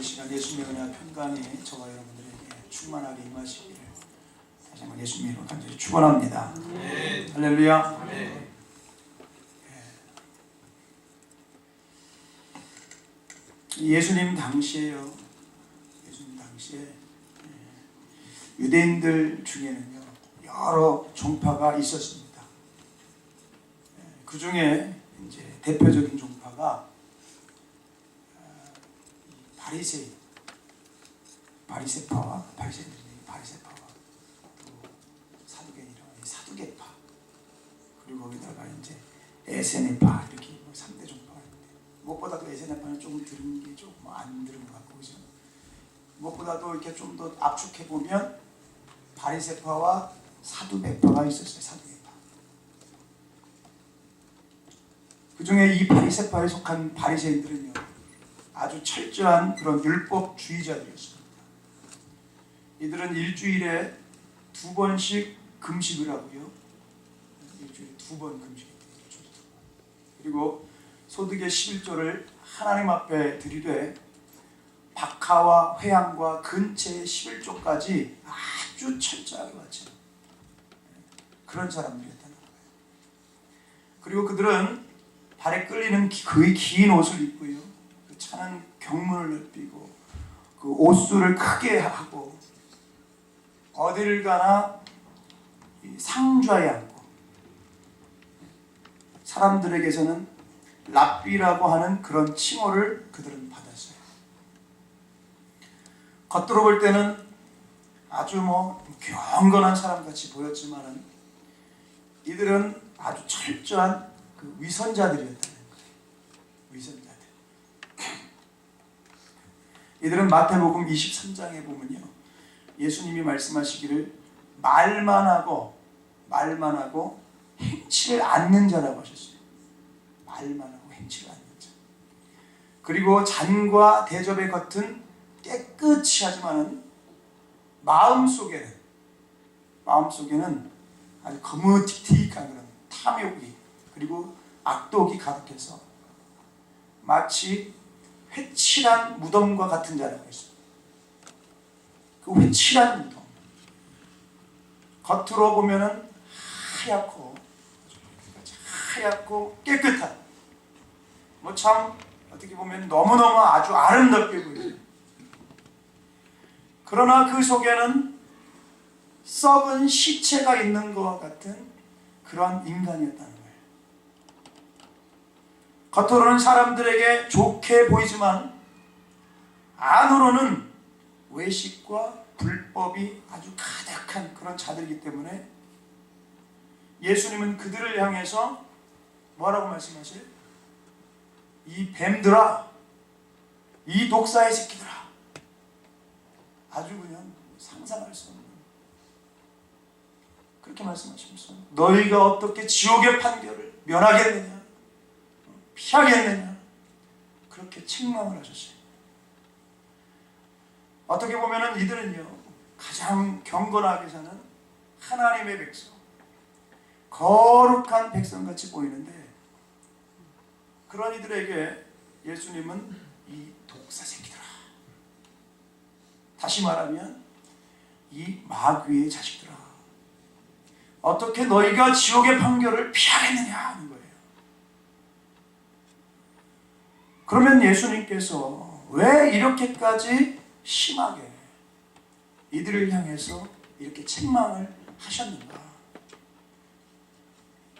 시간 예수님의 은혜와 평강이 저와 여러분들에게 충만하게 임하시기를 다시 한번 예수님의 이름으로 간절히 축원합니다. 네. 할렐루야. 네. 예수님 당시에요. 예수님 당시에 유대인들 중에는요 여러 종파가 있었습니다. 그 중에 이제 대표적인 종파가 바리새파와 또 사두개파 그리고 거기다가 이제 에세네파 이렇게 3대 종파가 있는데 무엇보다도 에세네파는 조금 들은 게 조금 안 들은 것 같고 그죠? 무엇보다도 이렇게 좀 더 압축해 보면 바리새파와 사두개파가 있었어요. 사두개파. 그 중에 이 바리새파에 속한 바리새인들은요 아주 철저한 그런 율법주의자들이었습니다. 이들은 일주일에 2번씩 금식을 하고요. 일주일에 2번 금식해요. 그리고 소득의 11조를 하나님 앞에 드리되 박하와 회향과 근체의 11조까지 아주 철저하게 바치는 그런 사람들이었다는 거예요. 그리고 그들은 발에 끌리는 거의 긴 옷을 입고요. 차는 경문을 넓히고 그 옷수를 크게 하고 어디를 가나 상좌에 앉고 사람들에게서는 랍비라고 하는 그런 칭호를 그들은 받았어요. 겉으로 볼 때는 아주 경건한 사람같이 보였지만은 이들은 아주 철저한 그 위선자들이었다는 거예요. 위선자들. 이들은 마태복음 23장에 보면요 예수님이 말씀하시기를 말만 하고 행치를 않는 자라고 하셨어요. 말만 하고 행치를 않는 자. 그리고 잔과 대접의 겉은 깨끗이 하지만은 마음속에는 아주 거무튀튀한 그런 탐욕이 그리고 악독이 가득해서 마치 회칠한 무덤과 같은 자라고 했습니다. 그 회칠한 무덤. 겉으로 보면은 하얗고 깨끗한 참 어떻게 보면 너무너무 아주 아름답게 보이죠. 그러나 그 속에는 썩은 시체가 있는 것과 같은 그러한 인간이었다는 거예요. 겉으로는 사람들에게 좋게 보이지만 안으로는 외식과 불법이 아주 가득한 그런 자들이기 때문에 예수님은 그들을 향해서 뭐라고 말씀하세요? 이 뱀들아, 이 독사의 새끼들아. 아주 그냥 상상할 수 없는 그렇게 말씀하시면서 너희가 어떻게 지옥의 판결을 면하겠느냐, 피하겠느냐 그렇게 책망을 하셨어요. 어떻게 보면은 이들은요 가장 경건하게 사는 하나님의 백성, 거룩한 백성같이 보이는데 그런 이들에게 예수님은 이 독사 새끼들아, 다시 말하면 이 마귀의 자식들아, 어떻게 너희가 지옥의 판결을 피하겠느냐 하는 거예요. 그러면 예수님께서 왜 이렇게까지 심하게 이들을 향해서 이렇게 책망을 하셨는가?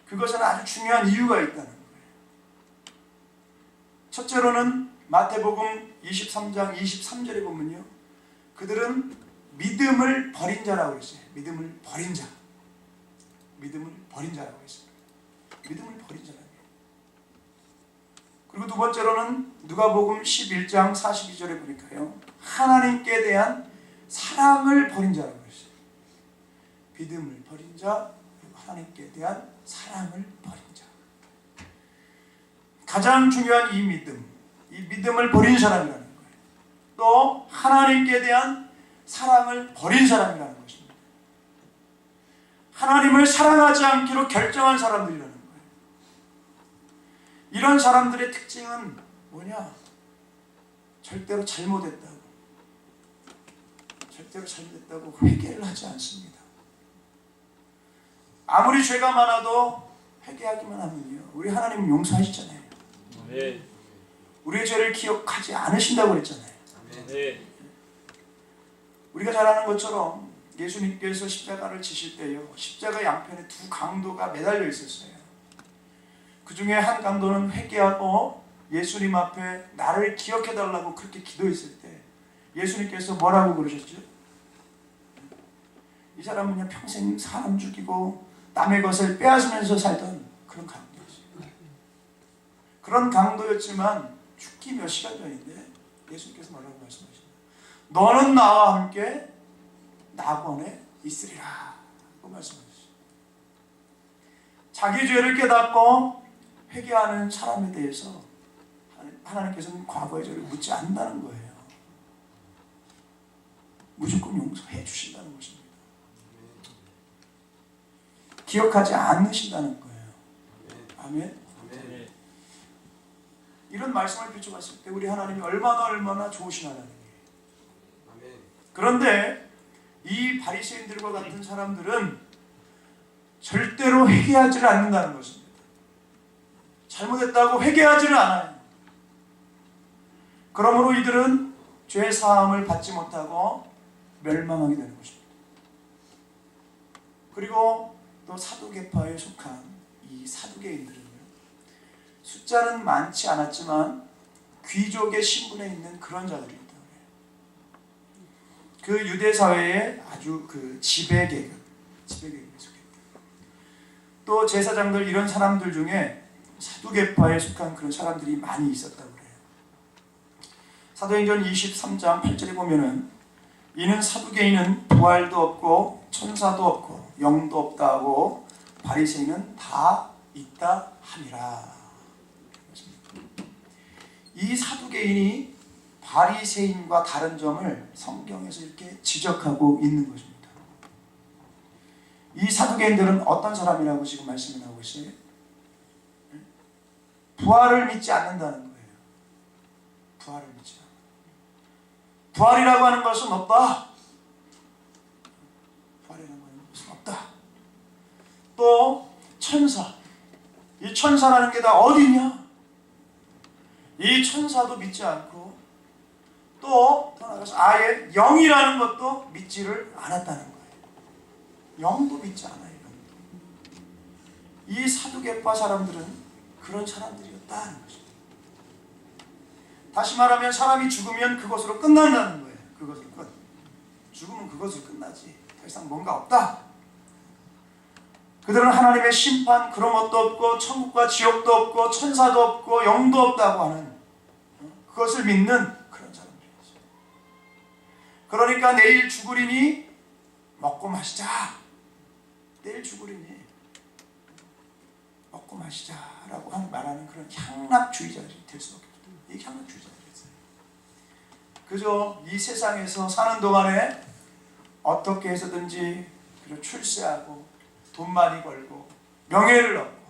그것은 아주 중요한 이유가 있다는 거예요. 첫째로는 마태복음 23장 23절에 보면요 그들은 믿음을 버린 자라고 했어요. 믿음을 버린 자라고 했어요. 믿음을 버린 자라고. 그리고 두 번째로는 누가복음 11장 42절에 보니까요 하나님께 대한 사랑을 버린 자라고 했어요. 믿음을 버린 자, 그리고 하나님께 대한 사랑을 버린 자. 가장 중요한 이 믿음을 버린 사람이라는 거예요. 또 하나님께 대한 사랑을 버린 사람이라는 것입니다. 하나님을 사랑하지 않기로 결정한 사람들이라는 거예요. 이런 사람들의 특징은 뭐냐? 절대로 잘못했다고 절대로 잘못했다고 회개를 하지 않습니다. 아무리 죄가 많아도 회개하기만 하면요, 우리 하나님은 용서하시잖아요. 네. 우리의 죄를 기억하지 않으신다고 그랬잖아요. 네. 우리가 잘 아는 것처럼 예수님께서 십자가를 지실 때요, 십자가 양편에 두 강도가 매달려 있었어요. 그 중에 한 강도는 회개하고 예수님 앞에 나를 기억해달라고 그렇게 기도했을 때 예수님께서 뭐라고 그러셨죠? 이 사람은 그냥 평생 사람 죽이고 남의 것을 빼앗으면서 살던 그런 강도였어요. 그런 강도였지만 죽기 몇 시간 전인데 예수님께서 뭐라고 말씀하셨나요? 너는 나와 함께 낙원에 있으리라 고 말씀하셨어요. 자기 죄를 깨닫고 회개하는 사람에 대해서 하나님께서는 과거의 죄를 묻지 않는다는 거예요. 무조건 용서해 주신다는 것입니다. 기억하지 않으신다는 거예요. 아멘. 이런 말씀을 비춰봤을 때 우리 하나님이 얼마나 좋으신 하나님이에요. 그런데 이 바리새인들과 같은 사람들은 절대로 회개하지를 않는다는 것입니다. 잘못했다고 회개하지를 않아요. 그러므로 이들은 죄 사함을 받지 못하고 멸망하게 되는 것입니다. 그리고 또 사두개파에 속한 이 사두개인들은요, 숫자는 많지 않았지만 귀족의 신분에 있는 그런 자들이었다 그래요. 그 유대 사회의 아주 그 지배계급에 속했다. 또 제사장들 이런 사람들 중에 사두개파에 속한 그런 사람들이 많이 있었다고 그래요. 사도행전 23장 8절에 보면은 이는 사두개인은 부활도 없고 천사도 없고 영도 없다 하고 바리새인은 다 있다 함이라. 이 사두개인이 바리새인과 다른 점을 성경에서 이렇게 지적하고 있는 것입니다. 이 사두개인들은 어떤 사람이라고 지금 말씀을 하고 있어요? 부활을 믿지 않는다는 거예요. 부활을 믿지 않는다. 부활이라고 하는 것은 없다. 부활이라고 하는 것은 없다. 또 천사. 이 천사라는 게 다 어디 있냐? 이 천사도 믿지 않고 또 나아가서 아예 영이라는 것도 믿지를 않았다는 거예요. 영도 믿지 않아요. 이 사두개파 사람들은 그런 사람들이었다는 거죠. 다시 말하면 사람이 죽으면 그것으로 끝난다는 거예요. 그것으로 끝. 죽으면 그것으로 끝나지. 더 이상 뭔가 없다. 그들은 하나님의 심판 그런 것도 없고 천국과 지옥도 없고 천사도 없고 영도 없다고 하는 그것을 믿는 그런 사람들이었어요. 그러니까 내일 죽으리니 먹고 마시자. 내일 죽으리니 먹고 마시자라고 말하는 그런 향락주의자들이 될 수밖에 없다. 이 향락주의자들이었어요. 그저 이 세상에서 사는 동안에 어떻게 해서든지 출세하고 돈 많이 벌고 명예를 얻고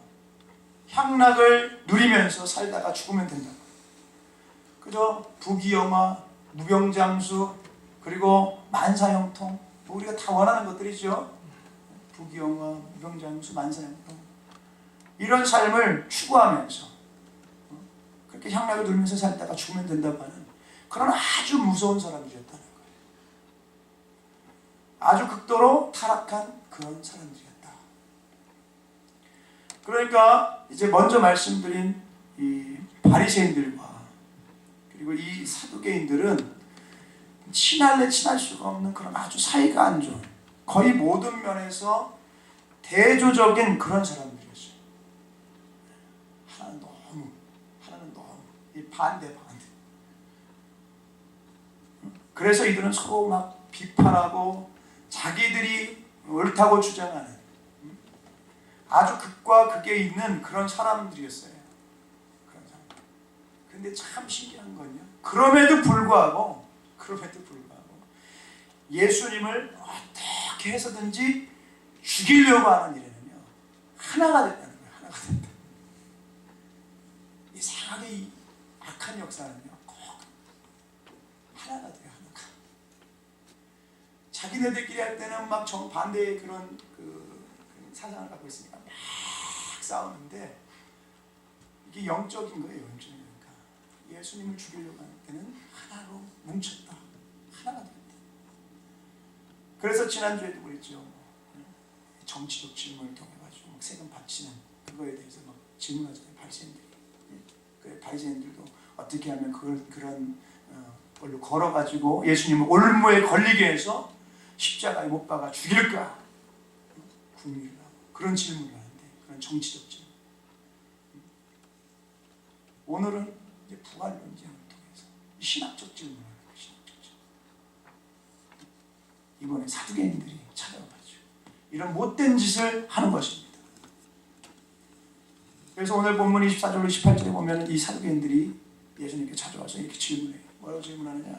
향락을 누리면서 살다가 죽으면 된다. 그저 부귀영화, 무병장수, 그리고 만사형통, 뭐 우리가 다 원하는 것들이죠. 부귀영화, 무병장수, 만사형통, 이런 삶을 추구하면서 그렇게 향락을 누리면서 살다가 죽으면 된다고 하는 그런 아주 무서운 사람들이었다는 거예요. 아주 극도로 타락한 그런 사람들이었다. 그러니까 이제 먼저 말씀드린 이 바리새인들과 그리고 이 사두개인들은 친할래 친할 수가 없는 그런 아주 사이가 안 좋은, 거의 모든 면에서 대조적인 그런 사람들이었어요. 하나는 너무 이 반대. 그래서 이들은 서로 막 비판하고 자기들이 옳다고 주장하는 아주 극과 극에 있는 그런 사람들이었어요. 그런 사람. 근데 참 신기한 건요. 그럼에도 불구하고 예수님을 어떻게 해서든지 죽이려고 하는 일에는요, 하나가 됐다는 거예요. 하나가 됐다. 이상하게 이 악한 역사는요, 꼭 하나가 돼요. 하나가. 자기네들끼리 할 때는 막 정반대의 그런 그 사상을 갖고 있으니까 막 싸우는데 이게 영적인 거예요. 영적인 거니까 예수님을 죽이려고 하는 때는 하나로 뭉쳤다. 하나가 됐다. 그래서 지난주에도 그랬죠. 정치적 질문을 통해가지고 세금 바치는 그거에 대해서 막 질문하잖아요. 바리새인들이. 그 바리새인들도 어떻게 하면 그런 걸로 걸어가지고 예수님을 올무에 걸리게 해서 십자가에 못 박아 죽일까? 궁리를 하고 그런 질문을 하는데 그런 정치적 질문. 오늘은 이제 부활 논쟁을 통해서 신학적 질문을 하는 거예요. 신학적 질문. 이번에 사두개인들이 찾아와가지고 이런 못된 짓을 하는 것입니다. 그래서 오늘 본문 24절로 28절에 보면 이 사두개인들이 예수님께 찾아와서 이렇게 질문해요. 뭐라고 질문하느냐?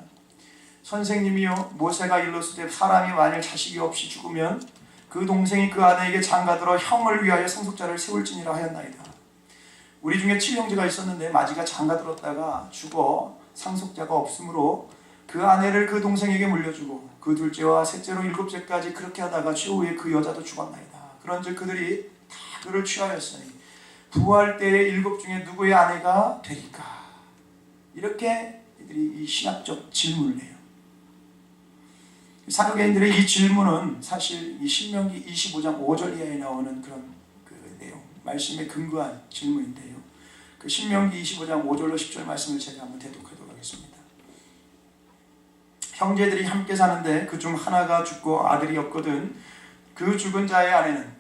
선생님이요, 모세가 일렀을 때 사람이 만일 자식이 없이 죽으면 그 동생이 그 아내에게 장가들어 형을 위하여 상속자를 세울지니라 하였나이다. 우리 중에 7형제가 있었는데 마지가 장가들었다가 죽어 상속자가 없으므로 그 아내를 그 동생에게 물려주고 그 둘째와 셋째로 일곱째까지 그렇게 하다가 최후에 그 여자도 죽었나이다. 그런즉 그들이 다 그를 취하였으니 부활 때의 일곱 중에 누구의 아내가 되리까? 이렇게 이들이 이 신학적 질문을 해요. 사두개인들의 이 질문은 사실 이 신명기 25장 5절 이하에 나오는 그런 그 내용, 말씀에 근거한 질문인데요. 그 신명기 25장 5절로 10절 말씀을 제가 한번 대독하도록 하겠습니다. 형제들이 함께 사는데 그중 하나가 죽고 아들이 없거든 그 죽은 자의 아내는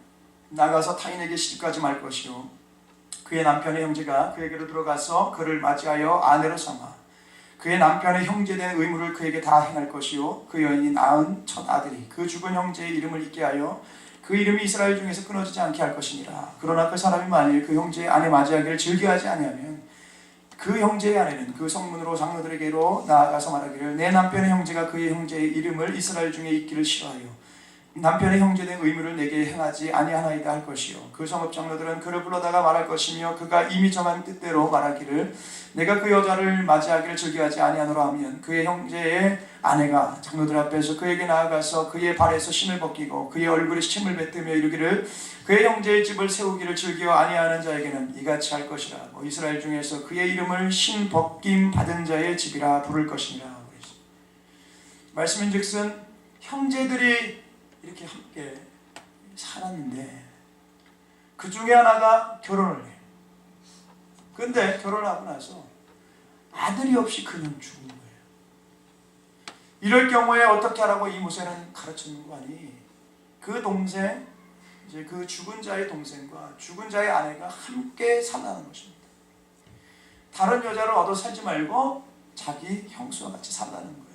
나가서 타인에게 시집가지 말 것이요 그의 남편의 형제가 그에게로 들어가서 그를 맞이하여 아내로 삼아 그의 남편의 형제된 의무를 그에게 다 행할 것이요 그 여인이 낳은 첫 아들이 그 죽은 형제의 이름을 잊게 하여 그 이름이 이스라엘 중에서 끊어지지 않게 할 것이니라. 그러나 그 사람이 만일 그 형제의 아내 맞이하기를 즐겨하지 아니하면 그 형제의 아내는 그 성문으로 장로들에게로 나아가서 말하기를 내 남편의 형제가 그의 형제의 이름을 이스라엘 중에 잊기를 싫어하여 남편의 형제된 의무를 내게 행하지 아니하나이다 할 것이요 그 성읍 장로들은 그를 불러다가 말할 것이며 그가 이미 정한 뜻대로 말하기를 내가 그 여자를 맞이하기를 즐겨하지 아니하노라 하면 그의 형제의 아내가 장로들 앞에서 그에게 나아가서 그의 발에서 신을 벗기고 그의 얼굴에 침을 뱉으며 이르기를 그의 형제의 집을 세우기를 즐겨 아니하는 자에게는 이같이 할 것이라. 이스라엘 중에서 그의 이름을 신 벗김 받은 자의 집이라 부를 것이니라. 말씀인즉슨 형제들이 이렇게 함께 살았는데 그 중에 하나가 결혼을 해요. 그런데 결혼하고 나서 아들이 없이 그냥 죽은 거예요. 이럴 경우에 어떻게 하라고 이 모세는 가르치는 거 아니? 그 동생, 이제 그 죽은 자의 동생과 죽은 자의 아내가 함께 살라는 것입니다. 다른 여자를 얻어 살지 말고 자기 형수와 같이 살라는 거예요.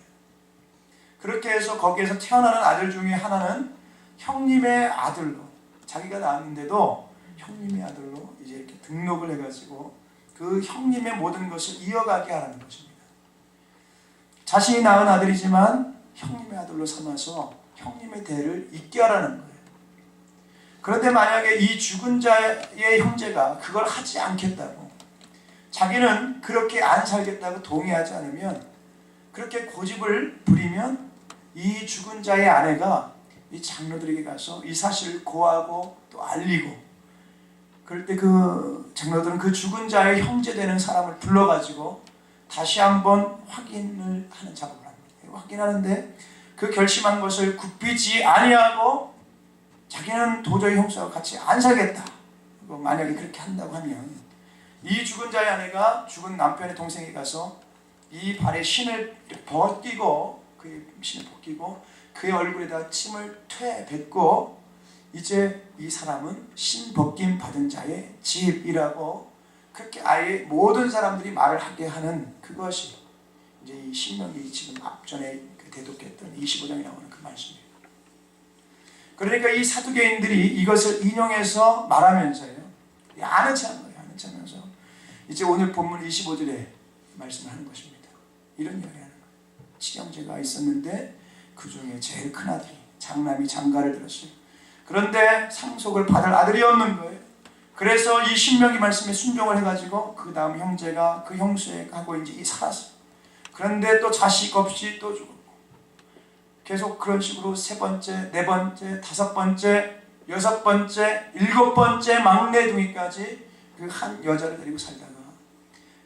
그렇게 해서 거기에서 태어나는 아들 중에 하나는 형님의 아들로, 자기가 낳았는데도 형님의 아들로 이제 이렇게 등록을 해가지고 그 형님의 모든 것을 이어가게 하라는 것입니다. 자신이 낳은 아들이지만 형님의 아들로 삼아서 형님의 대를 잇게 하라는 거예요. 그런데 만약에 이 죽은 자의 형제가 그걸 하지 않겠다고, 자기는 그렇게 안 살겠다고 동의하지 않으면, 그렇게 고집을 부리면 이 죽은 자의 아내가 이 장로들에게 가서 이 사실을 고하고 또 알리고, 그럴 때 그 장로들은 그 죽은 자의 형제 되는 사람을 불러가지고 다시 한번 확인을 하는 작업을 합니다. 확인하는데 그 결심한 것을 굽히지 아니하고 자기는 도저히 형수와 같이 안 살겠다. 만약에 그렇게 한다고 하면 이 죽은 자의 아내가 죽은 남편의 동생에 가서 이 발에 신을 벗기고, 그의 신을 벗기고 그의 얼굴에다 침을 뱉고, 이제 이 사람은 신 벗김 받은 자의 집이라고 그렇게 아예 모든 사람들이 말을 하게 하는 그것이 이제 이 신명기 지금 앞전에 대독했던 25장에 나오는 그 말씀이에요. 그러니까 이 사두개인들이 이것을 인용해서 말하면서요, 아는 체한 거예요. 아는 체하면서 이제 오늘 본문 25절에 말씀을 하는 것입니다. 이런 이야기를 하는 거예요. 7형제가 있었는데 그 중에 제일 큰 아들이, 장남이 장가를 들었어요. 그런데 상속을 받을 아들이 없는 거예요. 그래서 이 신명기 말씀에 순종을 해가지고 그 다음 형제가 그 형수하고 이제 살았어요. 그런데 또 자식 없이 또 죽었고, 계속 그런 식으로 세 번째, 네 번째, 다섯 번째, 여섯 번째, 일곱 번째 막내둥이까지 그 한 여자를 데리고 살다가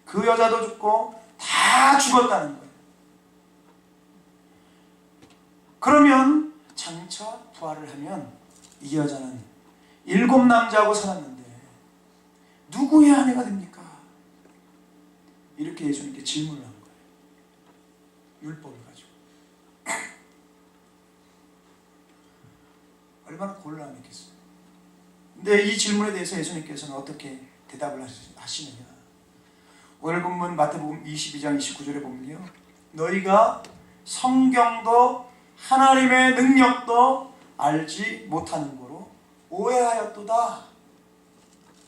그 여자도 죽고 다 죽었다는 거예요. 그러면 장차 부활을 하면 이 여자는 일곱 남자하고 살았는데 누구의 아내가 됩니까? 이렇게 예수님께 질문을 한 거예요. 율법을 가지고. 얼마나 곤란했겠어요. 근데 이 질문에 대해서 예수님께서는 어떻게 대답을 하시느냐. 오늘 본문 마태복음 22장 29절에 보면요, 너희가 성경도 하나님의 능력도 알지 못하는 거로 오해하였도다,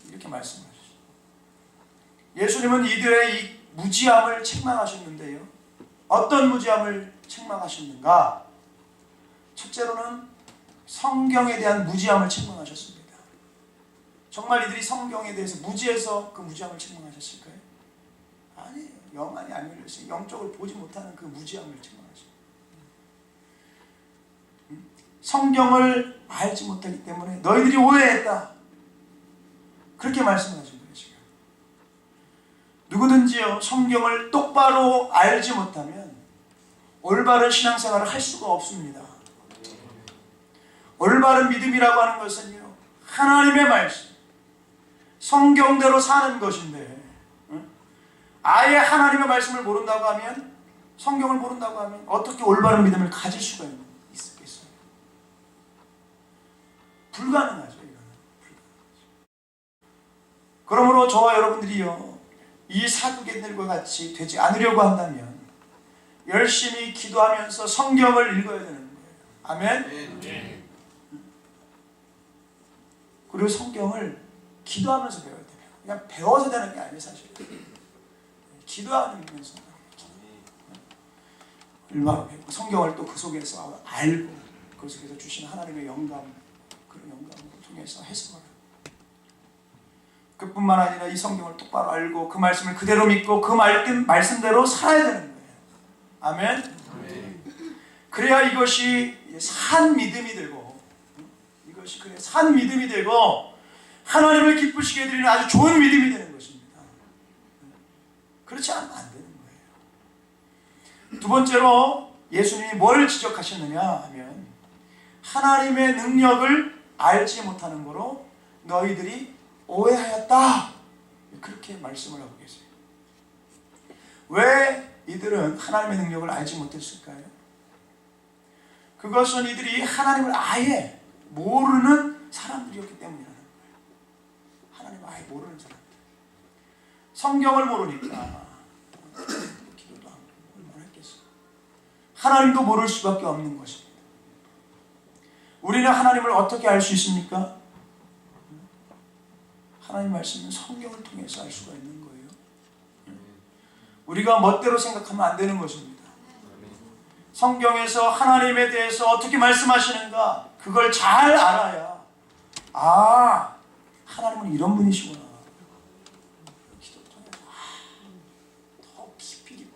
이렇게 말씀하셨어요. 예수님은 이들의 이 무지함을 책망하셨는데요, 어떤 무지함을 책망하셨는가? 첫째로는 성경에 대한 무지함을 책망하셨습니다. 정말 이들이 성경에 대해서 무지해서 그 무지함을 책망하셨을까요? 아니에요. 영안이 안 열렸어요. 영적을 보지 못하는 그 무지함을 책망하셨어요. 성경을 알지 못하기 때문에 너희들이 오해했다, 그렇게 말씀하신 거예요. 지금 누구든지요, 성경을 똑바로 알지 못하면 올바른 신앙생활을 할 수가 없습니다. 올바른 믿음이라고 하는 것은요, 하나님의 말씀, 성경대로 사는 것인데, 아예 하나님의 말씀을 모른다고 하면, 성경을 모른다고 하면 어떻게 올바른 믿음을 가질 수가 있겠어요? 불가능하죠. 이거는 불가능하죠. 그러므로 저와 여러분들이요, 이 사두개들과 같이 되지 않으려고 한다면 열심히 기도하면서 성경을 읽어야 되는 거예요. 아멘? 네. 그리고 성경을 기도하면서 배워야 돼요. 그냥 배워서 되는 게 아니에요, 사실. 기도하면서 얼마나 배우고 성경을 또 그 속에서 알고 그 속에서 주신 하나님의 영감, 그런 영감을 통해서 해석을 하고, 그뿐만 아니라 이 성경을 똑바로 알고 그 말씀을 그대로 믿고 그 말씀대로 살아야 되는 거예요. 아멘? 그래야 이것이 산 믿음이 되고, 이것이 그래 산 믿음이 되고 하나님을 기쁘시게 해드리는 아주 좋은 믿음이 되는 것입니다. 그렇지 않으면 안 되는 거예요. 두 번째로 예수님이 뭘 지적하셨느냐 하면, 하나님의 능력을 알지 못하는 거로 너희들이 오해하였다, 그렇게 말씀을 하고 계세요. 왜 이들은 하나님의 능력을 알지 못했을까요? 그것은 이들이 하나님을 아예 모르는 사람들이었기 때문이라는 거예요. 하나님을 아예 모르는 사람들. 성경을 모르니까 기도도 안 하고 얼마나 했겠어요. 하나님도 모를 수밖에 없는 것입니다. 우리는 하나님을 어떻게 알 수 있습니까? 하나님 말씀은 성경을 통해서 알 수가 있는 거예요. 우리가 멋대로 생각하면 안 되는 것입니다. 성경에서 하나님에 대해서 어떻게 말씀하시는가, 그걸 잘 알아야, 아, 하나님은 이런 분이시구나. 기도 통해서 더 깊이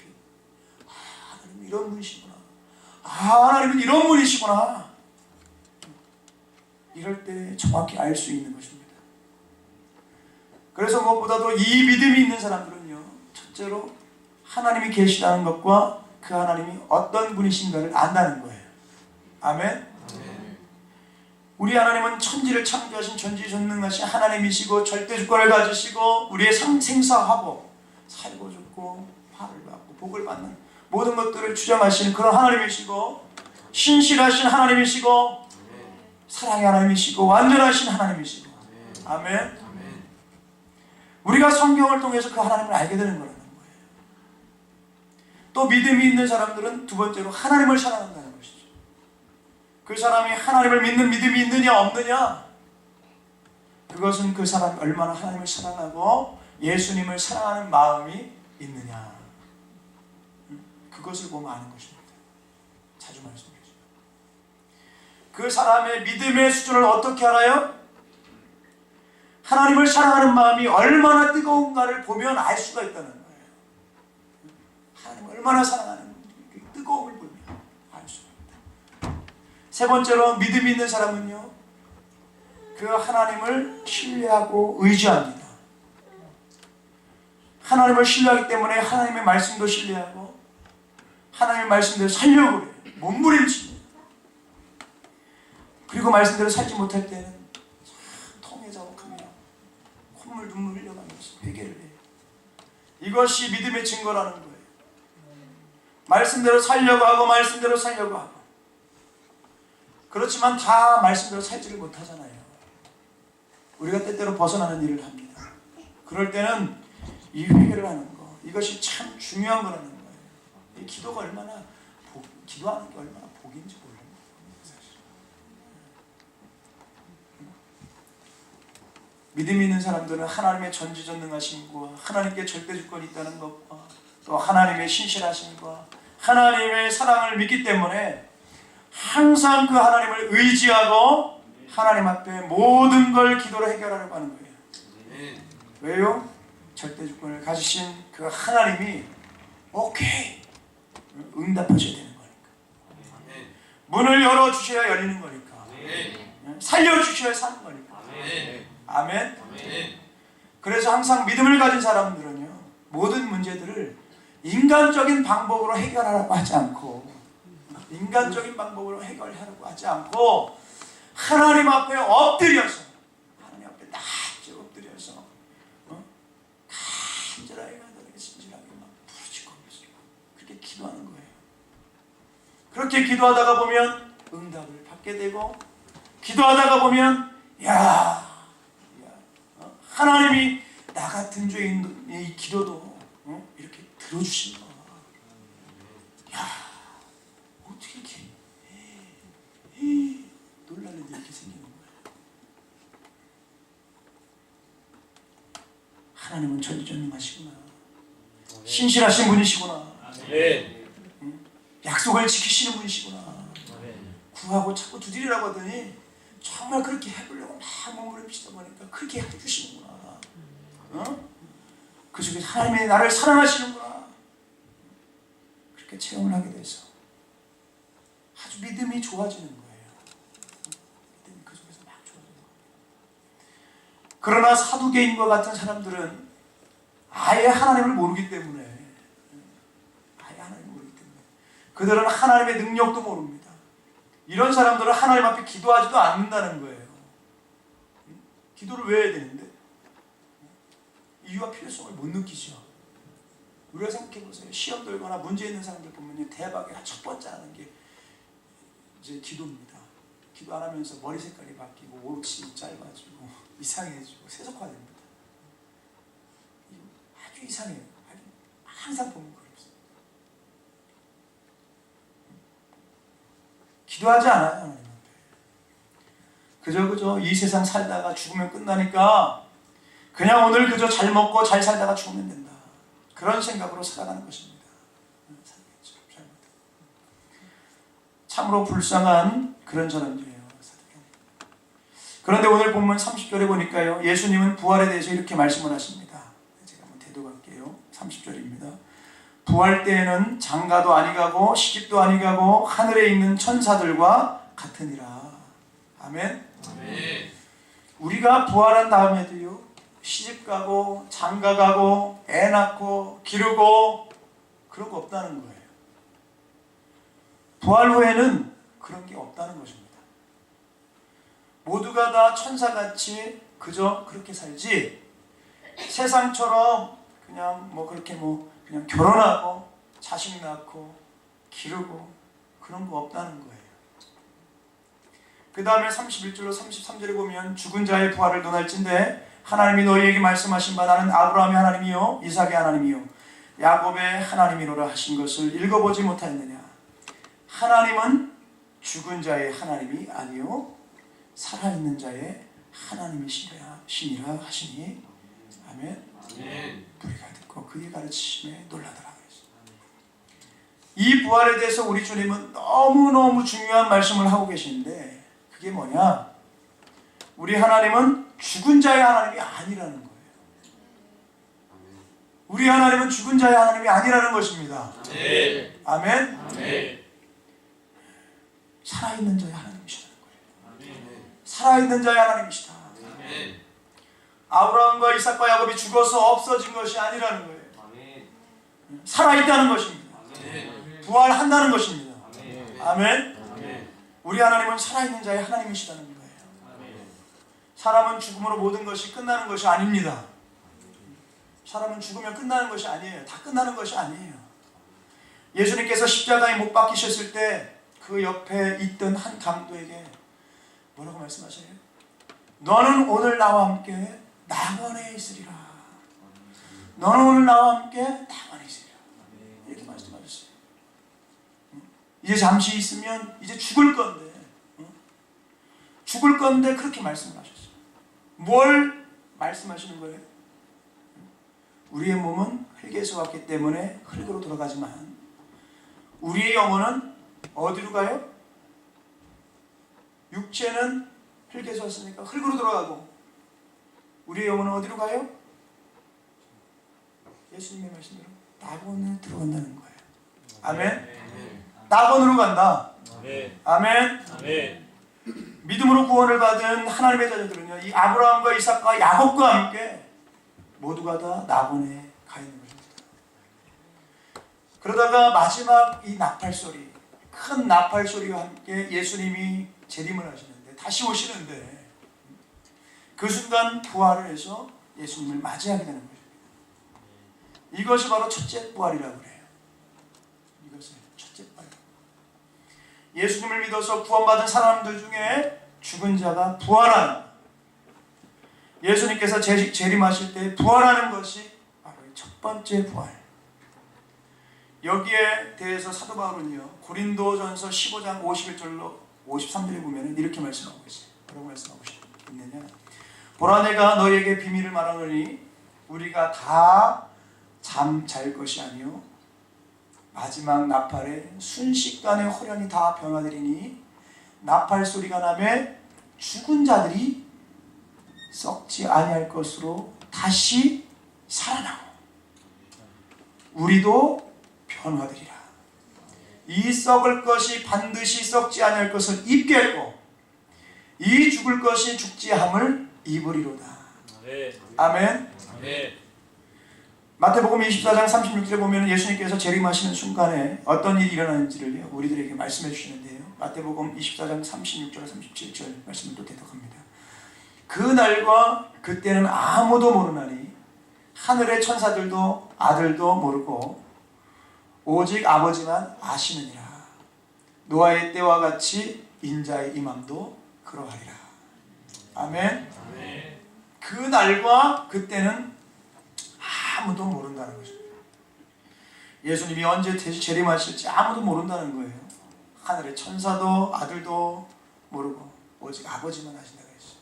하나님은 이런 분이시구나. 하나님은 이런 분이시구나. 이럴 때 정확히 알 수 있는 것입니다. 그래서 무엇보다도 이 믿음이 있는 사람들은요, 첫째로 하나님이 계시다는 것과 그 하나님이 어떤 분이신가를 안다는 거예요. 아멘? 우리 하나님은 천지를 창조하신 전지전능하신 하나님이시고 절대 주권을 가지시고 우리의 생사화복, 살고 죽고 화를 받고 복을 받는 모든 것들을 주장하시는 그런 하나님이시고, 신실하신 하나님이시고, 사랑의 하나님이시고, 완전하신 하나님이시고. 아멘? 우리가 성경을 통해서 그 하나님을 알게 되는 거라는 거예요. 또 믿음이 있는 사람들은 두 번째로 하나님을 사랑한다는 것이죠. 그 사람이 하나님을 믿는 믿음이 있느냐 없느냐, 그것은 그 사람이 얼마나 하나님을 사랑하고 예수님을 사랑하는 마음이 있느냐, 그것을 보면 아는 것입니다. 자주 말씀드리죠. 그 사람의 믿음의 수준을 어떻게 알아요? 하나님을 사랑하는 마음이 얼마나 뜨거운가를 보면 알 수가 있다는 거예요. 하나님을 얼마나 사랑하는 그 뜨거움을 보면 알 수가 있다. 세 번째로 믿음이 있는 사람은요, 그 하나님을 신뢰하고 의지합니다. 하나님을 신뢰하기 때문에 하나님의 말씀도 신뢰하고 하나님의 말씀대로 살려고 그래요. 몸부림칩니다. 그리고 말씀대로 살지 못할 때는 참 통해자복하며 콧물 눈물 흘려가면서 회개를 해요. 이것이 믿음의 증거라는 거예요. 말씀대로 살려고 하고 말씀대로 살려고 하고, 그렇지만 다 말씀대로 살지를 못하잖아요. 우리가 때때로 벗어나는 일을 합니다. 그럴 때는 이 회개를 하는 거, 이것이 참 중요한 거라는 거예요. 이 기도가 얼마나 기도하는 게 얼마나 복인지 몰라요. 사실. 믿음이 있는 사람들은 하나님의 전지전능하심과 하나님께 절대 주권이 있다는 것과 또 하나님의 신실하심과 하나님의 사랑을 믿기 때문에 항상 그 하나님을 의지하고 하나님 앞에 모든 걸 기도로 해결하려고 하는 거예요. 왜요? 절대 주권을 가지신 그 하나님이 오케이 응답하셔야 되는 거니까. 문을 열어주셔야 열리는 거니까. 살려주셔야 사는 거니까. 아멘. 그래서 항상 믿음을 가진 사람들은요, 모든 문제들을 인간적인 방법으로 해결하라고 하지 않고, 인간적인 방법으로 해결하려고 하지 않고 하나님 앞에 엎드려서, 하나님 앞에 납작 엎드려서 간절하게 진실하게 막 부르짖으면서 그렇게 기도하는 거예요. 그렇게 기도하다가 보면 응답을 받게 되고, 기도하다가 보면 하나님이 나 같은 죄인의 이 기도도 이렇게 들어주신 거야. 어떻게 이렇게 놀랄 일이 이렇게 생기는 거야. 하나님은 전지전능하시구나. 신실하신 분이시구나. 약속을 지키시는 분이시구나. 구하고 찾고 두드리라고 하더니 정말 그렇게 해보려고 막 몸부림치다 보니까 그렇게 해주시는구나. 그 속에 하나님이 나를 사랑하시는구나. 그렇게 체험을 하게 돼서 아주 믿음이 좋아지는 거예요. 믿음이 그 속에서 막 좋아지는 거예요. 그러나 사두개인과 같은 사람들은 아예 하나님을 모르기 때문에, 그들은 하나님의 능력도 모릅니다. 이런 사람들은 하나님 앞에 기도하지도 않는다는 거예요. 기도를 왜 해야 되는데? 이유와 필요성을 못 느끼죠. 우리가 생각해 보세요. 시험 들거나 문제 있는 사람들 보면 대박에 첫 번째 하는 게 이제 기도입니다. 기도 안 하면서 머리 색깔이 바뀌고 옷이 짧아지고 이상해지고 세속화됩니다. 아주 이상해요. 항상 보면 그렇습니다. 기도하지 않아요. 하나님 앞에. 그저 이 세상 살다가 죽으면 끝나니까 그냥 오늘 그저 잘 먹고 잘 살다가 죽으면 된다. 그런 생각으로 살아가는 것입니다. 참으로 불쌍한 그런 사람들이에요. 그런데 오늘 본문 30절에 보니까요, 예수님은 부활에 대해서 이렇게 말씀을 하십니다. 제가 한번 대독할게요. 30절입니다. 부활 때에는 장가도 아니가고 시집도 아니가고 하늘에 있는 천사들과 같으니라. 아멘. 아멘. 우리가 부활한 다음에도요, 시집가고 장가가고 애 낳고 기르고 그런 거 없다는 거예요. 부활 후에는 그런 게 없다는 것입니다. 모두가 다 천사같이 그저 그렇게 살지, 세상처럼 그냥 그렇게 그냥 결혼하고 자식 낳고 기르고 그런 거 없다는 거예요. 그 다음에 31절로 33절에 보면 죽은 자의 부활을 논할진대 하나님이 너희에게 말씀하신 바 나는 아브라함의 하나님이요 이삭의 하나님이요 야곱의 하나님이로라 하신 것을 읽어보지 못하였느냐. 하나님은 죽은 자의 하나님이 아니요 살아있는 자의 하나님이시니라 하시니. 아멘. 우리가 듣고 그의 가르치심에 놀라더라. 이 부활에 대해서 우리 주님은 너무너무 중요한 말씀을 하고 계시는데, 그게 뭐냐? 우리 하나님은 죽은 자의 하나님이 아니라는 거예요. 우리 하나님은 죽은 자의 하나님이 아니라는 것입니다. 아멘. 살아 살아있는 자의 하나님이시다는 거예요. 살아있는 자의 하나님이시다. 아브라함과 이삭과 야곱이 죽어서 없어진 것이 아니라는 거예요. 살아있다는 것입니다. 부활한다는 것입니다. 아멘. 우리 하나님은 살아있는 자의 하나님이시다는 거예요. 사람은 죽음으로 모든 것이 끝나는 것이 아닙니다. 사람은 죽으면 끝나는 것이 아니에요. 다 끝나는 것이 아니에요. 예수님께서 십자가에 못 박히셨을 때 그 옆에 있던 한 강도에게 뭐라고 말씀하세요? 너는 오늘 나와 함께 낙원에 있으리라. 너는 오늘 나와 함께 낙원에 있으리라. 이렇게 말씀하셨어요. 이제 잠시 있으면 이제 죽을 건데, 죽을 건데 그렇게 말씀을 하셨어요. 뭘 말씀하시는 거예요? 우리의 몸은 흙에서 왔기 때문에 흙으로 돌아가지만 우리의 영혼은 어디로 가요? 육체는 흙에서 왔으니까 흙으로 돌아가고 우리의 영혼은 어디로 가요? 예수님의 말씀대로 낙원에 들어간다는 거예요. 아멘. 낙원으로 간다. 아멘. 믿음으로 구원을 받은 하나님의 자녀들은요, 이 아브라함과 이삭과 야곱과 함께 모두가 다 낙원에 가 있는 것입니다. 그러다가 마지막 이 나팔 소리, 큰 나팔 소리와 함께 예수님이 재림을 하시는데, 다시 오시는데 그 순간 부활을 해서 예수님을 맞이하게 되는 것입니다. 이것이 바로 첫째 부활이라고 그래요. 이것을 첫째 부활. 예수님을 믿어서 구원받은 사람들 중에 죽은 자가 부활하는, 예수님께서 재림하실 때 부활하는 것이 바로 첫 번째 부활. 여기에 대해서 사도 바울은요, 고린도전서 15장 51절로 53절에 보면 이렇게 말씀하고 있어요. 뭐라고 말씀하고 있느냐? 보라, 내가 너희에게 비밀을 말하노니 우리가 다 잠 잘 것이 아니요 마지막 나팔에 순식간에 호련히 다 변화되리니 나팔 소리가 나매 죽은 자들이 썩지 아니할 것으로 다시 살아나고 우리도 변화되리라. 이 썩을 것이 반드시 썩지 아니할 것을 입겠고 이 죽을 것이 죽지 함을 입으리로다. 아멘. 마태복음 24장 36절에 보면 예수님께서 재림하시는 순간에 어떤 일이 일어나는지를 우리들에게 말씀해 주시는데요. 마태복음 24장 36절 37절 말씀을 또 대독합니다. 그 날과 그때는 아무도 모르나니 하늘의 천사들도 아들도 모르고 오직 아버지만 아시느니라. 노아의 때와 같이 인자의 임함도 그러하리라. 아멘. 그 날과 그때는 아무도 모른다는 것입니다. 예수님이 언제 재림하실지 아무도 모른다는 거예요. 하늘의 천사도 아들도 모르고 오직 아버지만 아신다고 했어요.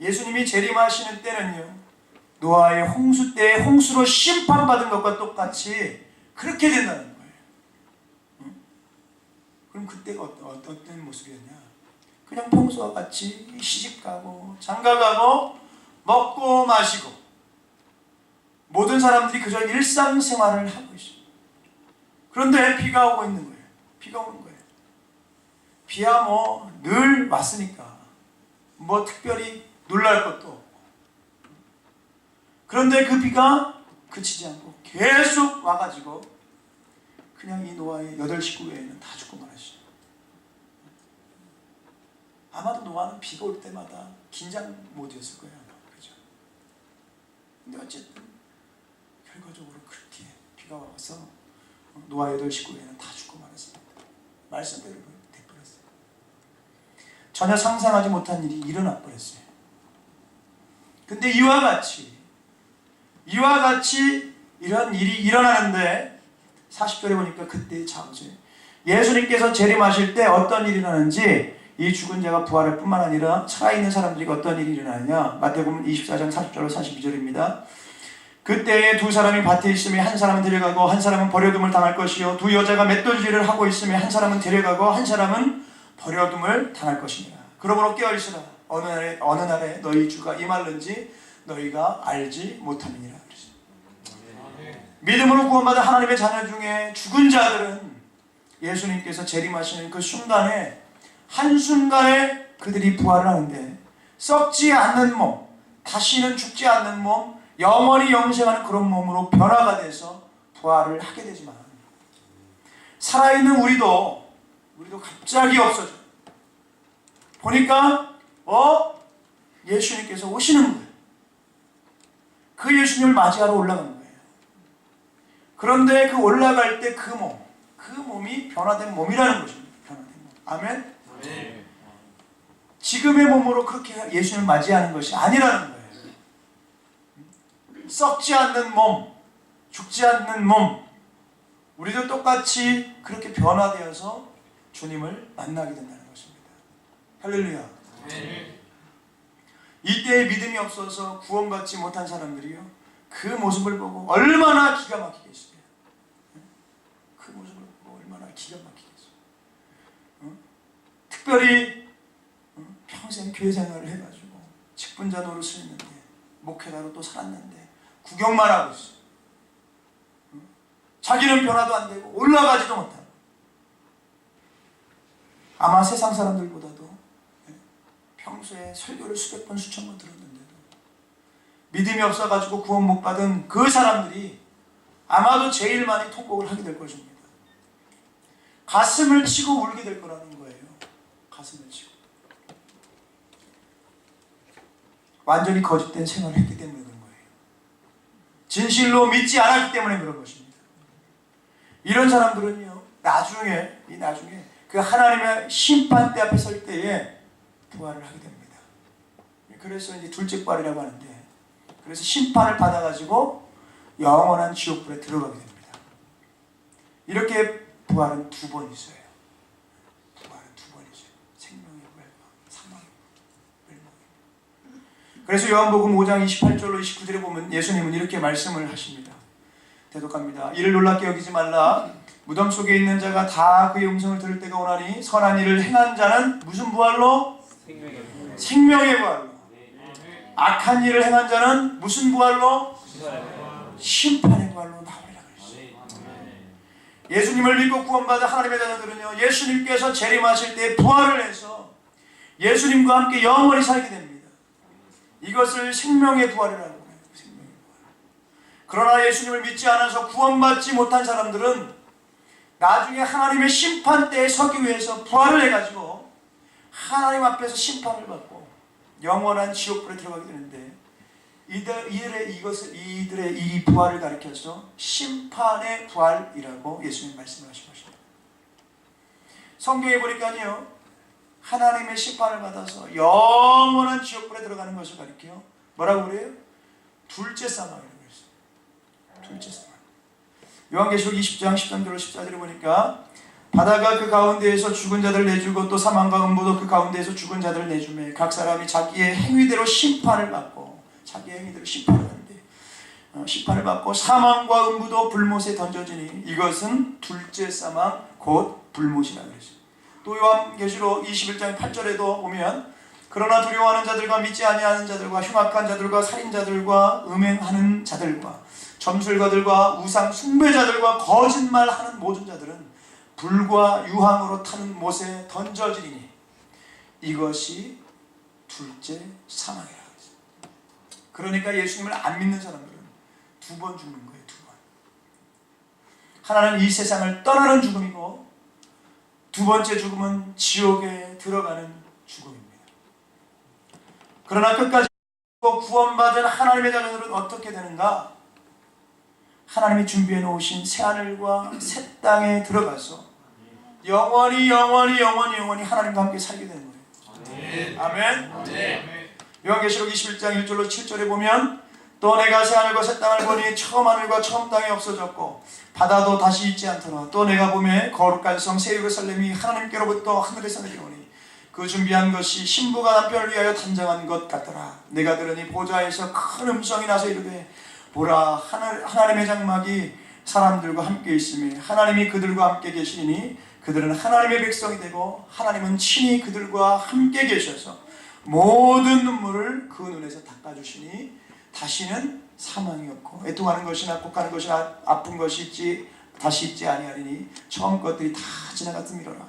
예수님이 재림하시는 때는요, 노아의 홍수 때에 홍수로 심판받은 것과 똑같이 그렇게 된다는 거예요. 그럼 그때가 어떤 모습이었냐? 그냥 평소와 같이 시집가고 장가가고 먹고 마시고 모든 사람들이 그저 일상생활을 하고 있어요. 그런데 비가 오고 있는 거예요. 비가 오는 거예요. 비야 뭐 늘 왔으니까 뭐 특별히 놀랄 것도 없고, 그런데 그 비가 그치지 않고 계속 와가지고 그냥 이 노아의 8식구 외에는 다 죽고 말았어요. 아마도 노아는 비가 올 때마다 긴장 모드였을 거예요. 그죠? 근데 어쨌든 결과적으로 그렇게 비가 와서 노아 8식구 외에는 다 죽고 말았습니다. 말씀대로 돼버렸어요. 전혀 상상하지 못한 일이 일어나 버렸어요. 근데 이와 같이 이런 일이 일어나는데 40절에 보니까 그때 자오죠. 예수님께서 재림하실 때 어떤 일이 일어나는지, 이 죽은 자가 부활할 뿐만 아니라 살아있는 사람들이 어떤 일이 일어나느냐, 마태복음 24장 40절로 42절입니다. 그때에 두 사람이 밭에 있으며 한 사람은 데려가고 한 사람은 버려둠을 당할 것이요 두 여자가 맷돌질을 하고 있으며 한 사람은 데려가고 한 사람은 버려둠을 당할 것이니라. 그러므로 깨어있으라. 어느 날에 너희 주가 임할는지 너희가 알지 못함이니라. 믿음으로 구원받은 하나님의 자녀 중에 죽은 자들은 예수님께서 재림하시는 그 순간에 한순간에 그들이 부활을 하는데 썩지 않는 몸, 다시는 죽지 않는 몸, 영원히 영생하는 그런 몸으로 변화가 돼서 부활을 하게 되지만 살아있는 우리도 갑자기 없어져. 보니까 예수님께서 오시는 거예요. 그 예수님을 맞이하러 올라가는 거예요. 그런데 그 올라갈 때 그 몸이 변화된 몸이라는 것입니다. 변화된 몸. 아멘? 네. 지금의 몸으로 그렇게 예수님을 맞이하는 것이 아니라는 거예요. 썩지 않는 몸, 죽지 않는 몸, 우리도 똑같이 그렇게 변화되어서 주님을 만나게 된다는 것입니다. 할렐루야. 네. 이때의 믿음이 없어서 구원받지 못한 사람들이요, 그 모습을 보고 얼마나 기가 막히겠어요. 그 모습을 보고 얼마나 기가 막히겠어요. 특별히 평생 교회 생활을 해가지고 직분자 노릇을 했는데 목회자로 또 살았는데 구경만 하고 있어요. 자기는 변화도 안 되고 올라가지도 못하고, 아마 세상 사람들보다도 평소에 설교를 수백 번 수천 번 들었는데도 믿음이 없어가지고 구원 못 받은 그 사람들이 아마도 제일 많이 통곡을 하게 될 것입니다. 가슴을 치고 울게 될 거라는 거예요. 가슴을 치고. 완전히 거짓된 생활을 했기 때문에 그런 거예요. 진실로 믿지 않았기 때문에 그런 것입니다. 이런 사람들은요, 나중에 그 하나님의 심판대 앞에 설 때에 부활을 하게 됩니다. 그래서 이제 둘째 부활이라고 하는데, 그래서 심판을 받아가지고 영원한 지옥불에 들어가게 됩니다. 이렇게 부활은 두 번 있어요. 부활은 두 번 있어요. 생명의 부활과 사망의 부활. 그래서 요한복음 5장 28절로 29절에 보면 예수님은 이렇게 말씀을 하십니다. 대독합니다. 이를 놀랍게 여기지 말라. 무덤 속에 있는 자가 다 그의 음성을 들을 때가 오나니 선한 일을 행한 자는 무슨 부활로? 생명의 부활로. 악한 일을 행한 자는 무슨 부활로? 심판의 부활로 나오리라 그랬어요. 예수님을 믿고 구원받은 하나님의 자녀들은요, 예수님께서 재림하실 때 부활을 해서 예수님과 함께 영원히 살게 됩니다. 이것을 생명의 부활이라고 해요. 생명의 부활. 그러나 예수님을 믿지 않아서 구원받지 못한 사람들은 나중에 하나님의 심판대에 서기 위해서 부활을 해가지고 하나님 앞에서 심판을 받고 영원한 지옥불에 들어가게 되는데, 이들의 이 부활을 가리켜서 심판의 부활이라고 예수님 말씀하신 것입니다. 성경에 보니까요, 하나님의 심판을 받아서 영원한 지옥불에 들어가는 것을 가리켜 뭐라고 그래요? 둘째 사망이라고 했어요. 둘째 사망. 요한계시록 20장 13절로 14절에 보니까 바다가 그 가운데에서 죽은 자들을 내주고 또 사망과 음부도 그 가운데에서 죽은 자들을 내주매 각 사람이 자기의 행위대로 심판을 받고, 자기의 행위대로 심판을 하는데 심판을 받고 사망과 음부도 불못에 던져지니 이것은 둘째 사망 곧 불못이라 그랬어요. 또 요한계시록 21장 8절에도 보면 그러나 두려워하는 자들과 믿지 아니하는 자들과 흉악한 자들과 살인자들과 음행하는 자들과 점술가들과 우상 숭배자들과 거짓말하는 모든 자들은 불과 유황으로 타는 못에 던져지리니 이것이 둘째 사망이라고 했어요. 그러니까 예수님을 안 믿는 사람들은 두 번 죽는 거예요. 두 번. 하나는 이 세상을 떠나는 죽음이고, 두 번째 죽음은 지옥에 들어가는 죽음입니다. 그러나 끝까지 구원받은 하나님의 자녀들은 어떻게 되는가? 하나님이 준비해 놓으신 새하늘과 새 땅에 들어가서 영원히 하나님과 함께 살게 되는 거예요. 아멘. 요한계시록 21장 1절로 7절에 보면 또 내가 새하늘과 새 땅을 보니 처음 하늘과 처음 땅이 없어졌고 바다도 다시 있지 않더라. 또 내가 보매 거룩한 성 새 예루살렘이 하나님께로부터 하늘에서 내려오니 그 준비한 것이 신부가 남편을 위하여 단정한 것 같더라. 내가 들으니 보좌에서 큰 음성이 나서 이르되 보라, 하나님의 장막이 사람들과 함께 있으며 하나님이 그들과 함께 계시니 그들은 하나님의 백성이 되고 하나님은 친히 그들과 함께 계셔서 모든 눈물을 그 눈에서 닦아주시니 다시는 사망이 없고 애통하는 것이나 곡하는 것이나 아픈 것이 있지 다시 있지 아니하리니 처음 것들이 다 지나갔음이로라.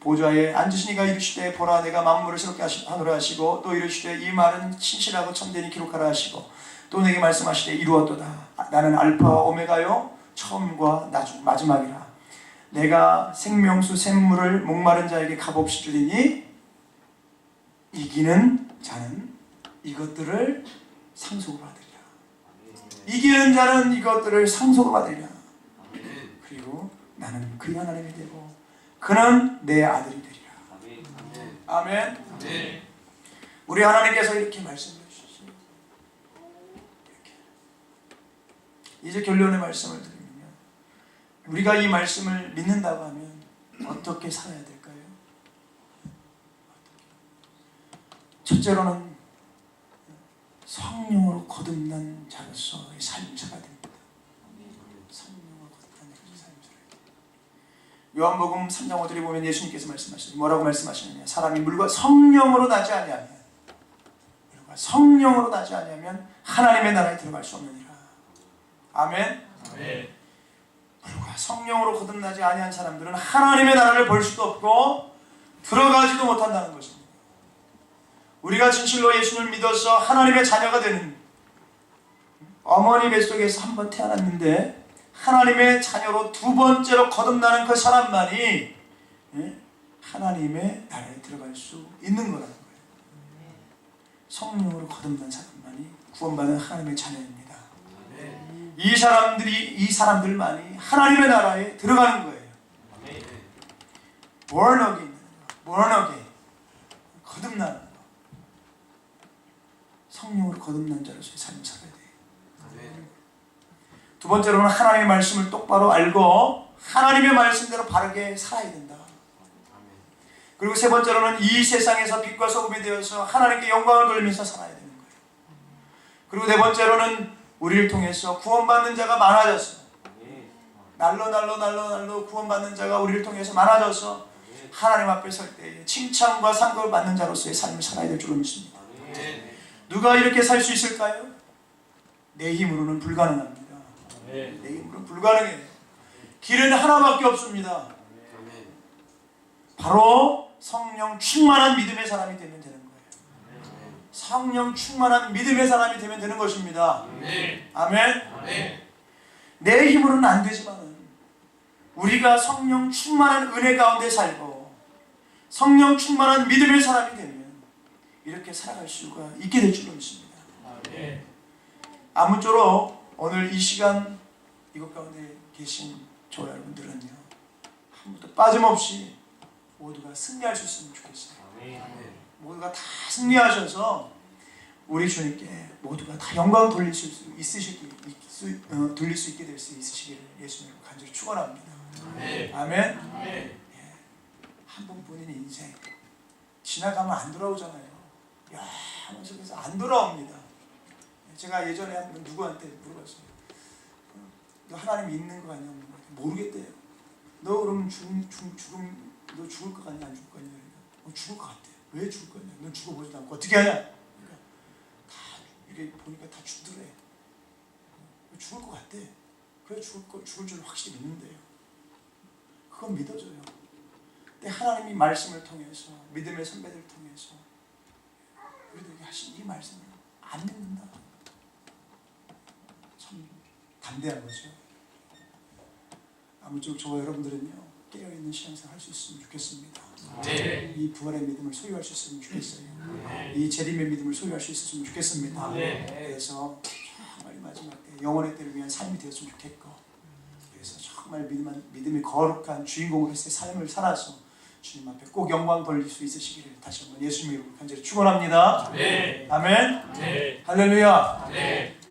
보좌에 앉으시니가 이르시되 보라 내가 만물을 새롭게 하노라 하시고 또 이르시되 이 말은 신실하고 참되니 기록하라 하시고 또 내게 말씀하시되 이루었도다. 나는 알파와 오메가요 처음과 마지막이라. 내가 생명수 샘물을 목마른 자에게 값없이 주리니 이기는 자는 이것들을 상속으로 받으리라. 이기는 자는 이것들을 상속으로 받으리라. 그리고 나는 그의 하나님이 되고 그는 내 아들이 되리라. 아멘. 우리 하나님께서 이렇게 말씀해 주시죠. 이제 결론의 말씀을 드리면 우리가 이 말씀을 믿는다고 하면 어떻게 살아야 될까요? 첫째로는 성령으로 거듭난 자로서의 삶을 살아야 됩니다. 성령으로 거듭난 자로서의 삶을 살아야 됩니다. 요한복음 3장 5절에 보면 예수님께서 말씀하시죠. 뭐라고 말씀하시느냐? 사람이 물과 성령으로 나지 아니하면 성령으로 나지 아니하면 하나님의 나라에 들어갈 수 없느니라. 아멘. 아멘. 물과 성령으로 거듭나지 아니한 사람들은 하나님의 나라를 볼 수도 없고 들어가지도 못한다는 것입니다. 우리가 진실로 예수님을 믿어서 하나님의 자녀가 되는 어머니 뱃속에서 한 번 태어났는데 하나님의 자녀로 두 번째로 거듭나는 그 사람만이 하나님의 나라에 들어갈 수 있는 거라는 거예요. 성령으로 거듭난 사람만이 구원받는 하나님의 자녀입니다. 이 사람들만이 하나님의 나라에 들어가는 거예요. born again, 거듭나는 거. 성령으로 거듭난 자로서의 삶을 살아야 돼요. 두 번째로는 하나님의 말씀을 똑바로 알고 하나님의 말씀대로 바르게 살아야 된다. 그리고 세 번째로는 이 세상에서 빛과 소금이 되어서 하나님께 영광을 돌리면서 살아야 되는 거예요. 그리고 네 번째로는 우리를 통해서 구원받는 자가 많아졌어. 날로 구원받는 자가 우리를 통해서 많아져서 하나님 앞에 설 때에 칭찬과 상급을 받는 자로서의 삶을 살아야 될 줄로 믿습니다. 누가 이렇게 살 수 있을까요? 내 힘으로는 불가능합니다. 내 힘으로는 불가능해요. 길은 하나밖에 없습니다. 바로 성령 충만한 믿음의 사람이 되면 되는 거예요. 성령 충만한 믿음의 사람이 되면 되는 것입니다. 아멘. 내 힘으로는 안 되지만 우리가 성령 충만한 은혜 가운데 살고 성령 충만한 믿음의 사람이 되면 이렇게 살아갈 수가 있게 될 줄로 믿습니다. 아무쪼록 오늘 이 시간 이곳 가운데 계신 저와 여러분들은요 한 번도 빠짐없이 모두가 승리할 수 있으면 좋겠어요. 모두가 다 승리하셔서 우리 주님께 모두가 다 영광 돌릴 수 있게 될 수 있으시기를 예수님으로 간절히 축원합니다. 아멘. 한 번뿐인 인생 지나가면 안 돌아오잖아요. 하면서 그래서 안 돌아옵니다. 제가 예전에 한 번 누구한테 물어봤어요. 너 하나님 있는 거 아니야? 모르겠대요. 너 그러면 너 죽을 것 같냐 안 죽을 것 같냐? 죽을 것 같대. 왜 죽을 것 같냐? 너 죽어보지도 않고 어떻게 하냐? 그러니까 다 이게 보니까 다 죽더래. 죽을 것 같대. 그래 죽을 줄 확실히 믿는데요. 그건 믿어져요. 근데 하나님이 말씀을 통해서 믿음의 선배들을 통해서 우리들에게 하신 이 말씀을 안 믿는다. 참 담대한 거죠. 아무쪼록 저와 여러분들은요 깨어있는 신앙생활 할 수 있으면 좋겠습니다. 이 부활의 믿음을 소유할 수 있으면 좋겠어요. 이 재림의 믿음을 소유할 수 있으면 좋겠습니다. 그래서 정말 마지막 때 영원의 때를 위한 삶이 되었으면 좋겠고 그래서 정말 믿음의 거룩한 주인공으로서의 삶을 살아서 주님 앞에 꼭 영광 돌릴 수 있으시기를 다시 한번 예수님의 이름으로 간절히 축원합니다. 아멘. 할렐루야.